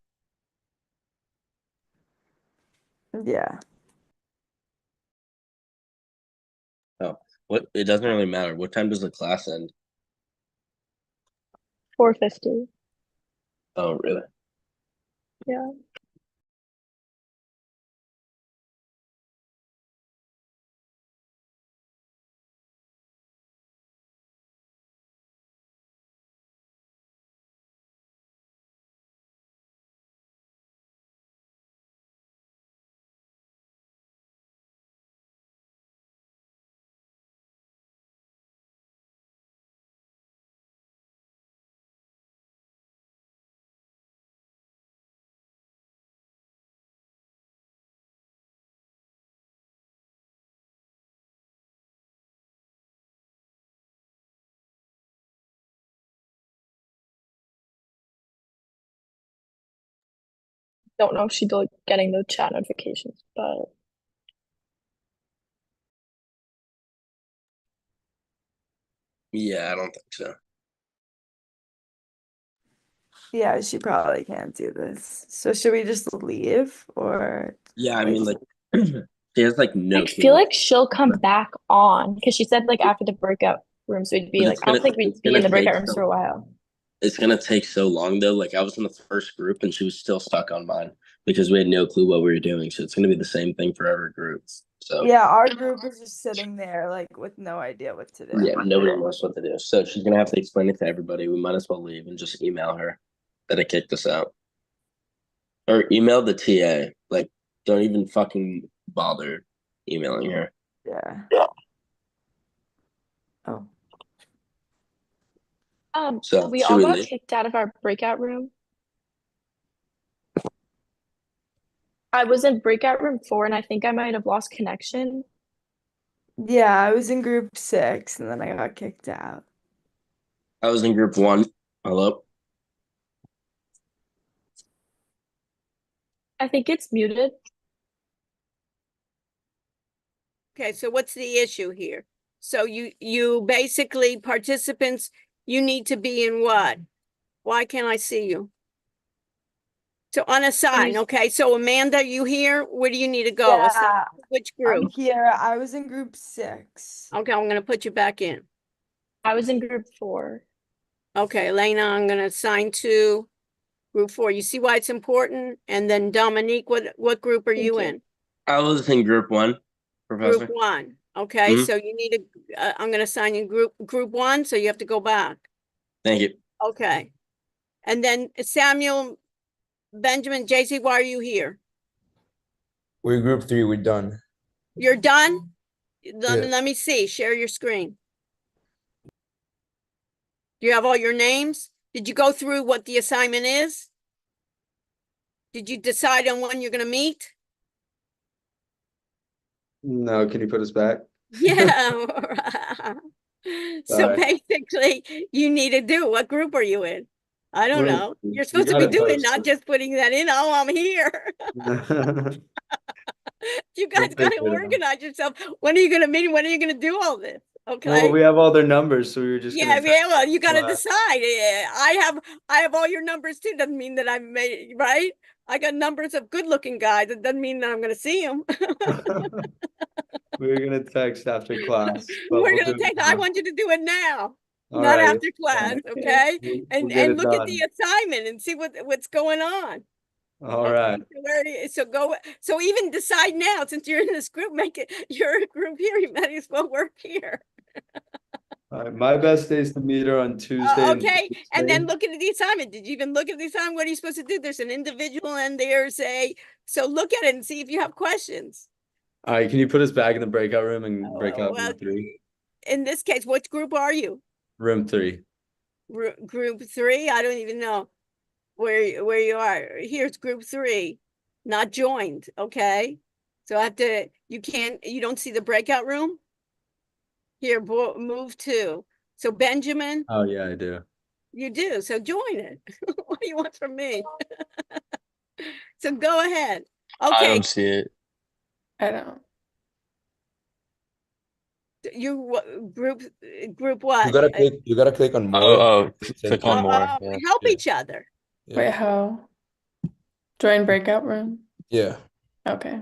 J: Yeah.
I: What? It doesn't really matter. What time does the class end?
B: 4:50.
I: Oh, really?
B: Yeah. Don't know if she's like getting the chat notifications, but
I: Yeah, I don't think so.
J: Yeah, she probably can't do this. So should we just leave or
I: Yeah, I
J: like
I: mean, like, she has like no
B: I
I: clue.
B: feel like she'll come back on because she said like after the breakout rooms we'd be
I: But
B: like, I don't think we'd
I: it's
B: be
I: gonna
B: in the breakout
I: take
B: rooms
I: so
B: for a while.
I: It's gonna take so long though. Like I was in the first group and she was still stuck on mine because we had no clue what we were doing. So it's gonna be the same thing for every group. So
J: yeah, our group is just sitting there like with no idea what to do.
I: yeah, nobody knows what to do. So she's gonna have to explain it to everybody. We might as well leave and just email her that it kicked us out. Or email the TA. Like, don't even fucking bother emailing her.
J: Yeah. Oh.
I: So
B: We
I: should
B: all
I: we
B: got
I: leave?
B: kicked out of our breakout room. I was in breakout room 4 and I think I might have lost connection.
J: Yeah, I was in group 6 and then I got kicked out.
I: I was in group 1. Hello?
B: I think it's muted.
A: Okay, so what's the issue here? So you basically participants, you need to be in what? Why can't I see you? So unassign, okay, so Amanda, you here? Where do you need to go? Assign
J: Yeah,
A: to which
J: I'm
A: group?
J: here. I was in group 6.
A: Okay, I'm gonna put you back in.
B: I was in group 4.
A: Okay, Elena, I'm gonna assign to group 4. You see why it's important? And then Dominique, what group are you
B: you.
A: in?
I: I was in group 1, Professor.
A: Group 1. Okay,
I: Mhm.
A: so you need to, I'm gonna assign you group 1, so you have to go back.
I: Thank you.
A: Okay. And then Samuel, Benjamin, JC, why are you here?
D: We're group 3, we're done.
A: You're done?
D: Yeah.
A: Let me see, share your screen. Do you have all your names? Did you go through what the assignment is? Did you decide on when you're gonna meet?
D: No, can you put us back?
A: Yeah. So
D: Alright.
A: basically, you need to do, what group are you in? I don't
D: We're-
A: know. You're
D: you
A: supposed to be
D: gotta tell
A: doing,
D: us.
A: not just putting that in, oh, I'm here. You guys
D: We'll
A: gotta
D: figure it out.
A: organize yourself. When are you gonna meet? When are you gonna do all this?
D: Well,
A: Okay?
D: we have all their numbers, so we were just
A: Yeah,
D: gonna.
A: yeah, well, you gotta
D: class.
A: decide. Yeah, I have all your numbers too. Doesn't mean that I've made, right? I got numbers of good looking guys. It doesn't mean that I'm gonna see them.
D: We were gonna text after class, but
A: We're
D: we'll
A: gonna
D: do it
A: take, I
D: now.
A: want you to do it now,
D: All
A: not
D: right,
A: after class,
D: fine.
A: okay?
D: We'll get it
A: And look at
D: done.
A: the assignment and see what's going on.
D: All
A: Okay,
D: right.
A: so so go, so even decide now, since you're in this group, make it your group here, you might as well work here.
D: All right, my best days to meet her on Tuesday.
A: Okay, and then
D: Thursday.
A: look at the assignment. Did you even look at the assignment? What are you supposed to do? There's an individual and there's so look at it and see if you have questions.
D: All right, can you put us back in the breakout room and break out
A: Well,
D: room 3?
A: in this case, which group are you?
D: Room 3.
A: Group 3? I don't even know where you are. Here's group 3, not joined, okay? So I have to, you don't see the breakout room? Here, move to. So Benjamin,
D: Oh yeah, I do.
A: you do, so join it. What do you want from me? So go ahead.
I: I
A: Okay,
I: don't see it.
J: I don't.
A: group what?
E: You gotta click on more.
I: Oh, click on more. Yeah.
A: Help
E: Yeah.
A: each other.
E: Yeah.
J: Wait, how? Join breakout room?
E: Yeah.
J: Okay.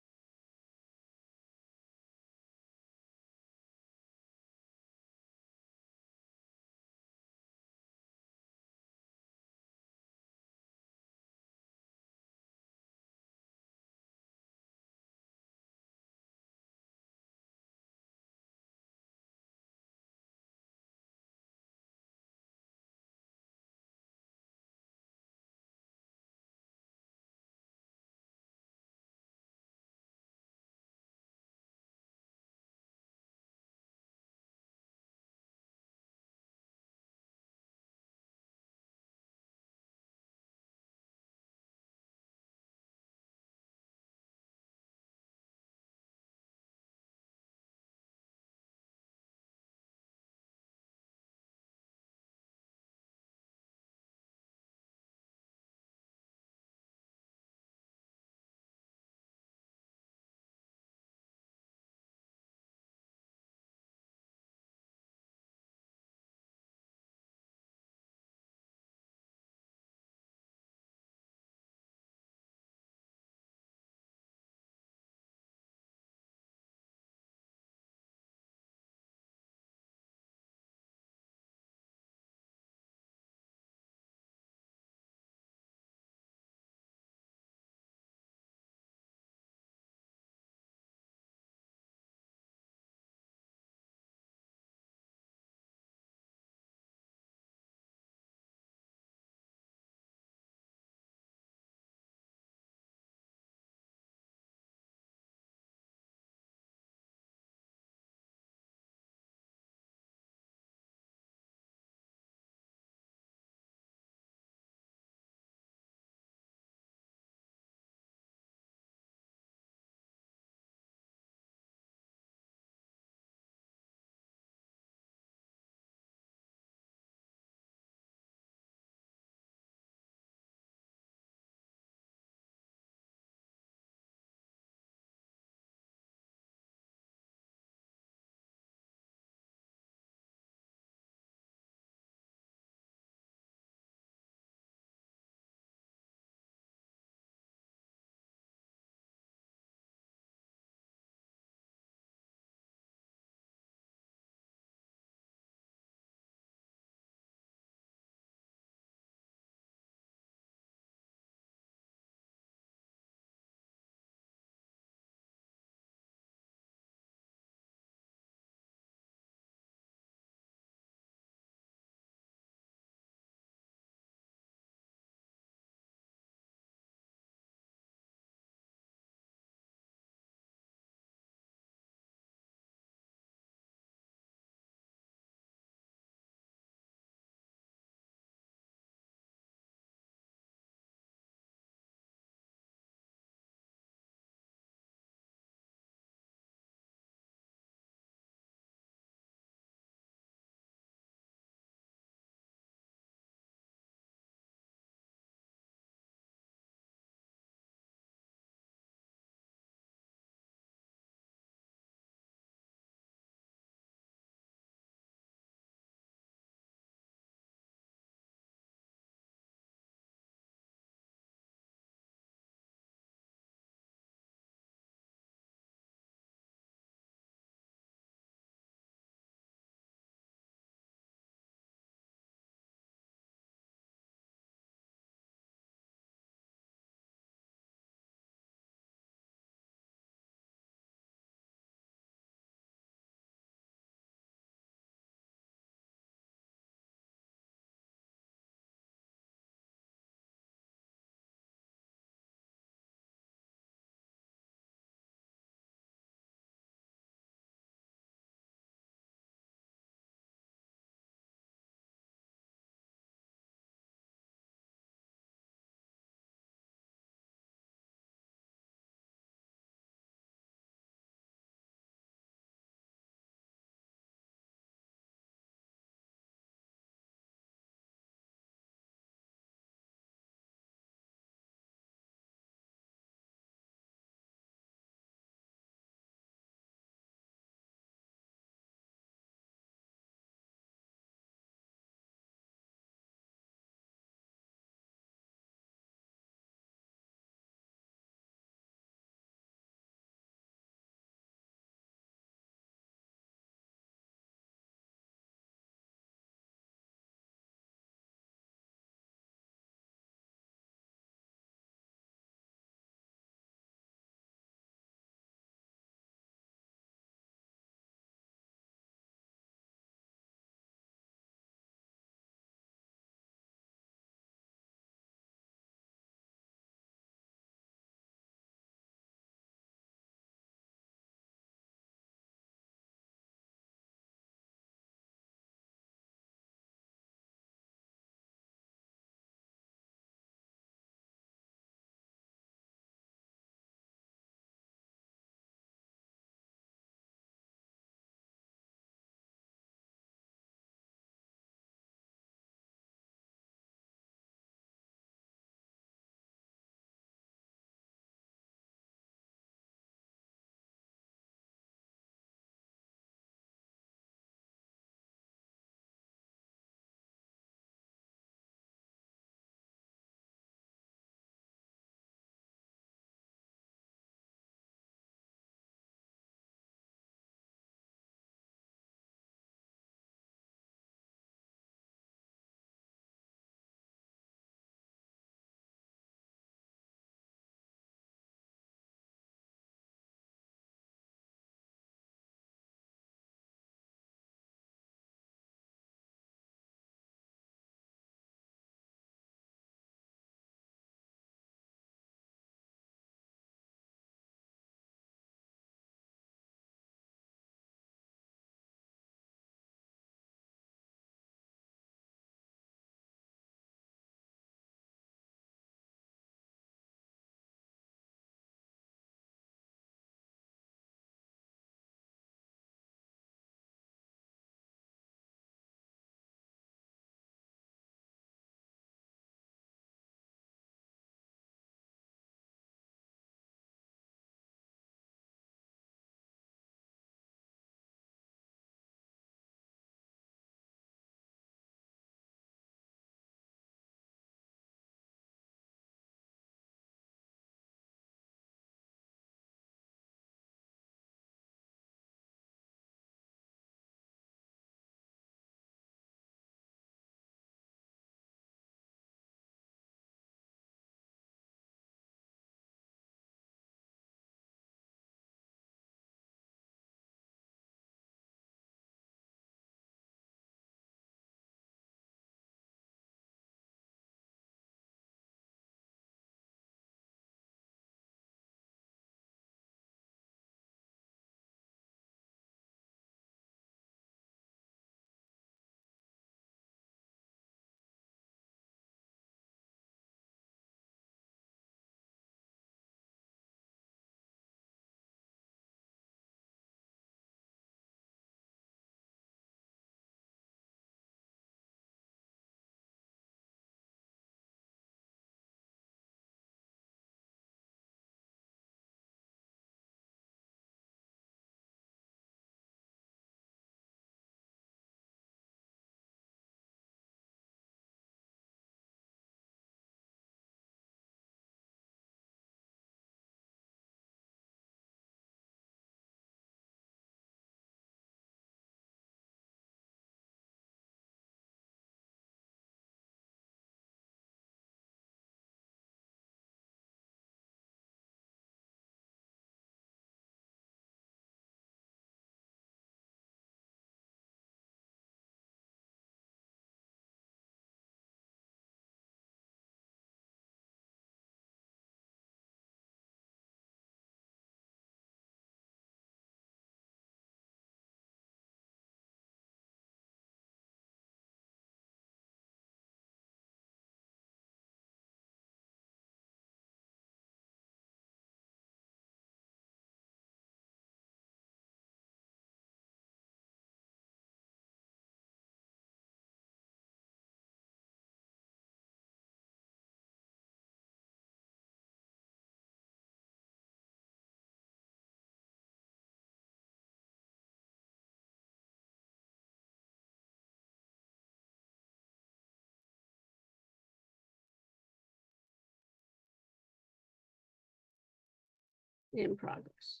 A: In progress.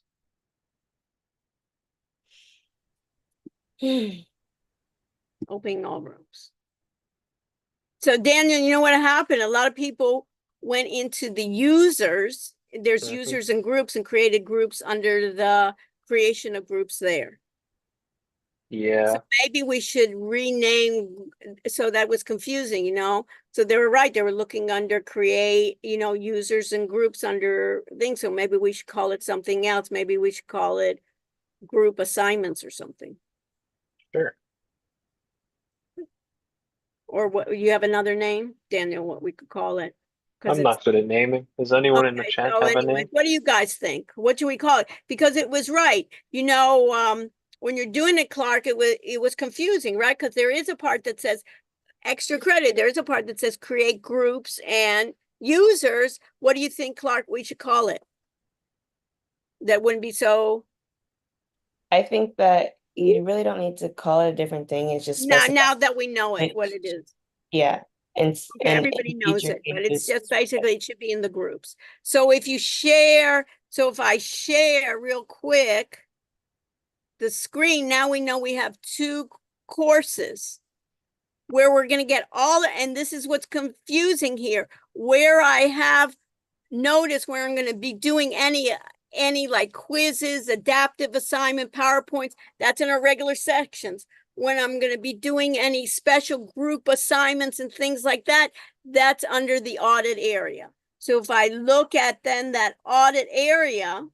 A: Opening all rooms. So Daniel, you know what happened? A lot of people went into the users. There's
H: Mhm.
A: users and groups and created groups under the creation of groups there.
H: Yeah.
A: So maybe we should rename, so that was confusing, you know? So they were right, they were looking under create, you know, users and groups under things. So maybe we should call it something else. Maybe we should call it group assignments or something.
H: Sure.
A: Or what, you have another name, Daniel, what we could call it? 'Cause
H: I'm not good at naming. Does anyone in the
A: okay,
H: chat
A: so
H: have a
A: anyways,
H: name?
A: what do you guys think? What should we call it? Because it was right, you know, when you're doing it, Clark, it was confusing, right? Because there is a part that says extra credit. There's a part that says create groups and users. What do you think, Clark, we should call it? That wouldn't be so,
F: I think that you really don't need to call it a different thing. It's just
A: now
F: specify
A: that we know it,
F: it.
A: what it is.
F: Yeah. And
A: Okay, everybody knows it, but it's just basically, it should be in the groups. So if you share, so if I share real quick the screen, now we know we have two courses where we're going to get all, and this is what's confusing here, where I have notice where I'm going to be doing any like quizzes, adaptive assignment, PowerPoints, that's in our regular sections. When I'm going to be doing any special group assignments and things like that, that's under the audit area. So if I look at then that audit area,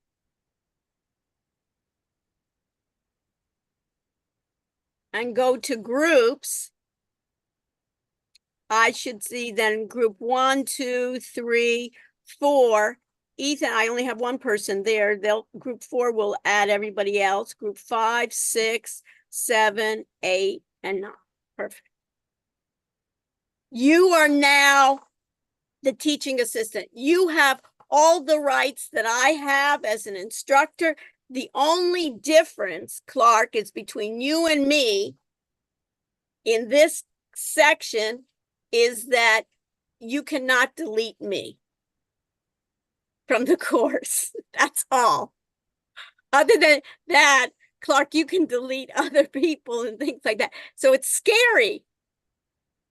A: and go to groups, I should see then group 1, 2, 3, 4. Ethan, I only have one person there. Group 4 will add everybody else. Group 5, 6, 7, 8, and 9. Perfect. You are now the teaching assistant. You have all the rights that I have as an instructor. The only difference, Clark, is between you and me in this section is that you cannot delete me from the course. That's all. Other than that, Clark, you can delete other people and things like that. So it's scary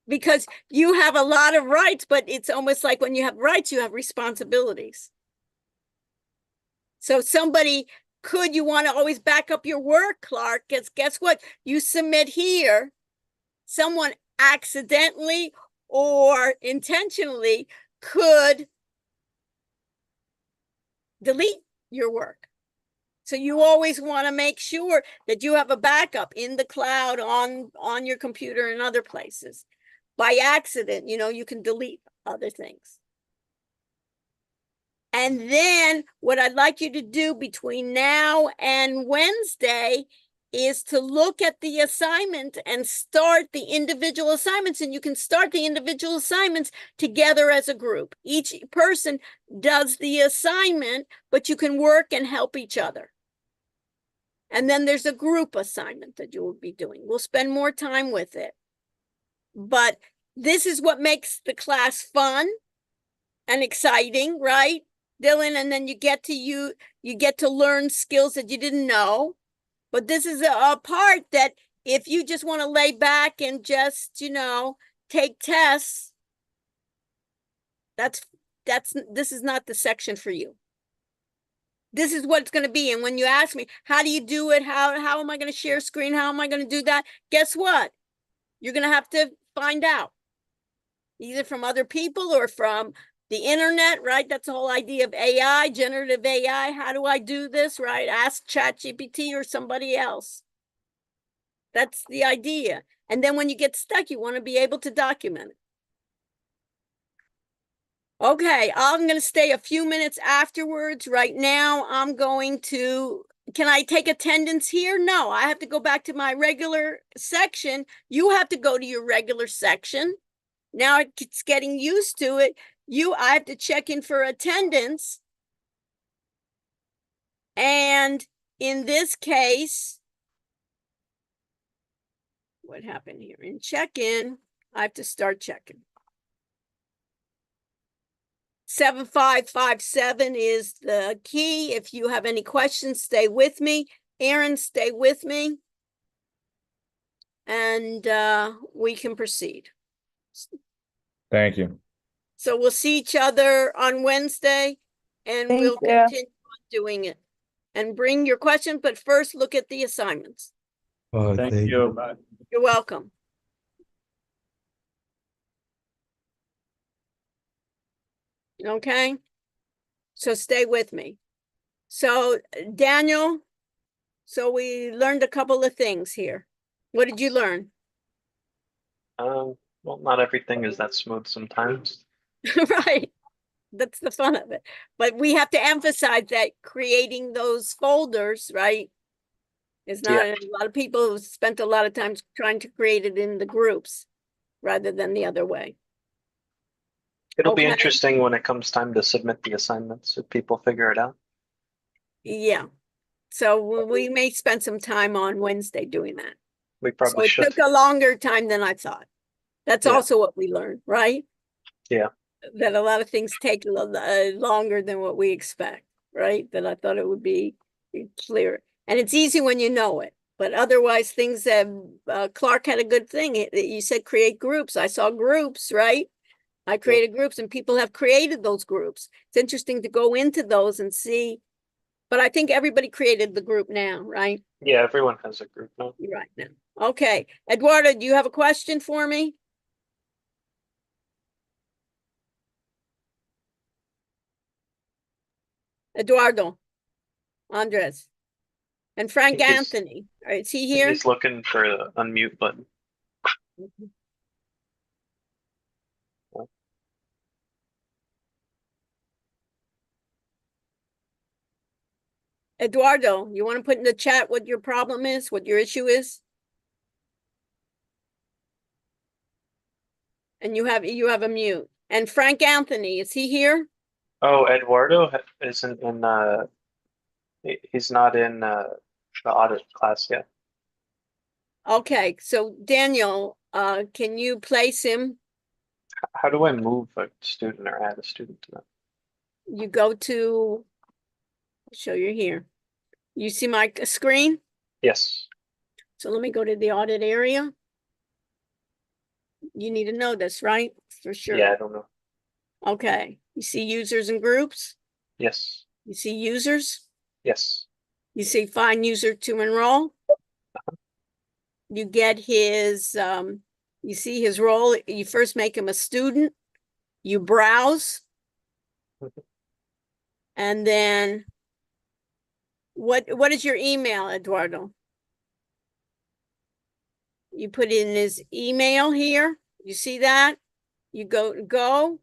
A: because you have a lot of rights, but it's almost like when you have rights, you have responsibilities. So you want to always back up your work, Clark, because guess what? You submit here, someone accidentally or intentionally could delete your work. So you always want to make sure that you have a backup in the cloud on your computer and other places. By accident, you know, you can delete other things. And then what I'd like you to do between now and Wednesday is to look at the assignment and start the individual assignments. And you can start the individual assignments together as a group. Each person does the assignment, but you can work and help each other. And then there's a group assignment that you will be doing. We'll spend more time with it. But this is what makes the class fun and exciting, right, Dylan? And then you get to learn skills that you didn't know. But this is a part that if you just want to lay back and just, you know, take tests, this is not the section for you. This is what it's going to be. And when you ask me, how do you do it? How am I going to share screen? How am I going to do that? Guess what? You're going to have to find out either from other people or from the internet, right? That's the whole idea of AI, generative AI. How do I do this, right? Ask ChatGPT or somebody else. That's the idea. And then when you get stuck, you want to be able to document it. Okay, I'm going to stay a few minutes afterwards. Right now, I'm going to, can I take attendance here? No, I have to go back to my regular section. You have to go to your regular section. Now it's getting used to it. I have to check in for attendance. And in this case, what happened here? In check-in, I have to start checking. 7557 is the key. If you have any questions, stay with me. Aaron, stay with me. And we can proceed.
D: Thank you.
A: So we'll see each other on Wednesday and
J: Thank
A: we'll
J: you.
A: continue on doing it. And bring your question, but first look at the assignments.
D: Oh,
H: Thank you. Bye.
A: You're welcome. Okay, so stay with me. So Daniel, so we learned a couple of things here. What did you learn?
H: Well, not everything is that smooth sometimes.
A: Right, that's the fun of it. But we have to emphasize that creating those folders, right, is not,
H: Yeah.
A: a lot of people have spent a lot of time trying to create it in the groups rather than the other way.
H: It'll be
A: Okay.
H: interesting when it comes time to submit the assignments if people figure it out.
A: Yeah, so we may spend some time on Wednesday doing that.
H: We
A: So
H: probably
A: it
H: should.
A: took a longer time than I thought. That's
H: Yeah.
A: also what we learned, right?
H: Yeah.
A: That a lot of things take longer than what we expect, right? That I thought it would be clear. And it's easy when you know it, but otherwise things have, Clark had a good thing. You said create groups. I saw groups, right? I created groups and people have created those groups. It's interesting to go into those and see, but I think everybody created the group now, right?
H: Yeah, everyone has a group now.
A: Right now. Okay, Eduardo, do you have a question for me? Eduardo, Andres, and Frank
H: He's-
A: Anthony. All right, is he here?
H: He's looking for the unmute button.
A: Eduardo, you want to put in the chat what your problem is, what your issue is? And you have a mute. And Frank Anthony, is he here?
H: Oh, Eduardo isn't in he's not in the audit class yet.
A: Okay, so Daniel, can you place him?
H: How do I move a student or add a student to that?
A: You go to, I'll show you here. You see my screen?
H: Yes.
A: So let me go to the audit area. You need to know this, right? For sure.
H: Yeah, I don't know.
A: Okay, you see users and groups?
H: Yes.
A: You see users?
H: Yes.
A: You see find user to enroll? You get his, you see his role. You first make him a student. You browse. And then what is your email, Eduardo? You put in his email here. You see that? You go.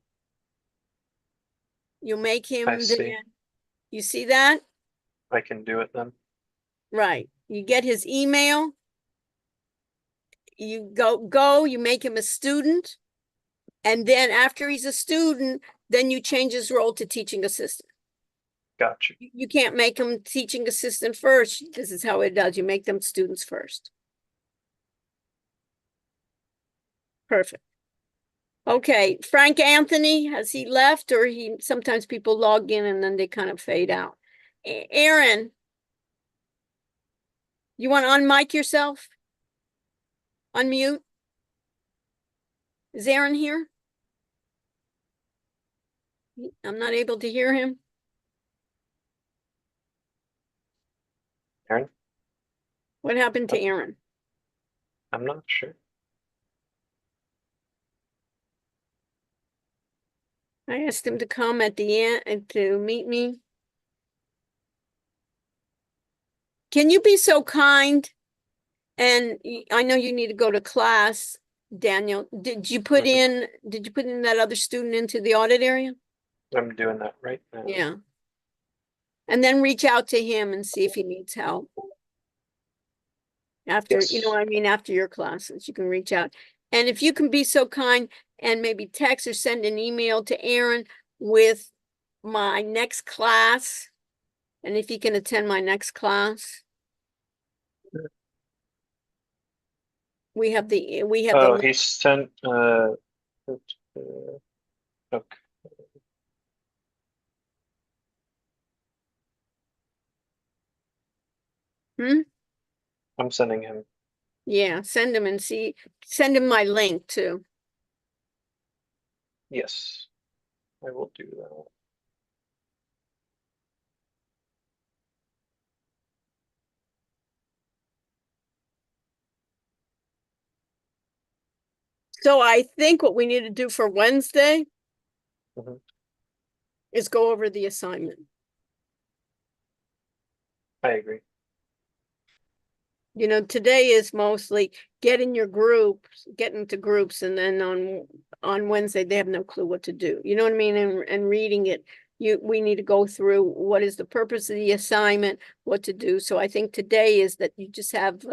A: You make him
H: I see.
A: then. You see that?
H: I can do it then.
A: Right. You get his email. You go, you make him a student. And then after he's a student, then you change his role to teaching assistant.
H: Gotcha.
A: You can't make him teaching assistant first. This is how it does. You make them students first. Perfect. Okay, Frank Anthony, has he left or sometimes people log in and then they kind of fade out. Aaron, you want to unmic yourself? Unmute? Is Aaron here? I'm not able to hear him.
H: Aaron?
A: What happened to Aaron?
H: I'm not sure.
A: I asked him to come at the end and to meet me. Can you be so kind? And I know you need to go to class, Daniel. Did you put in that other student into the audit area?
H: I'm doing that right now.
A: Yeah. And then reach out to him and see if he needs help. After,
H: Yes.
A: after your classes, you can reach out. And if you can be so kind and maybe text or send an email to Aaron with my next class, and if he can attend my next class. We have the
H: Oh, he sent okay. I'm sending him.
A: Yeah, send him and send him my link too.
H: Yes, I will do that.
A: So I think what we need to do for Wednesday
H: Mhm.
A: is go over the assignment.
H: I agree.
A: You know, today is mostly get into groups, and then on Wednesday, they have no clue what to do. You know what I mean? And reading it, we need to go through what is the purpose of the assignment, what to do. So I think today is that you just have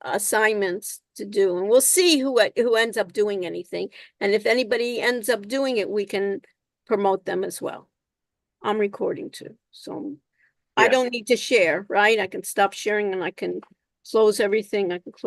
A: assignments to do, and we'll see who ends up doing anything. And if anybody ends up doing it, we can promote them as well. I'm recording too, so I
H: Yeah.
A: don't need to share, right? I can stop sharing and I can close everything. I can close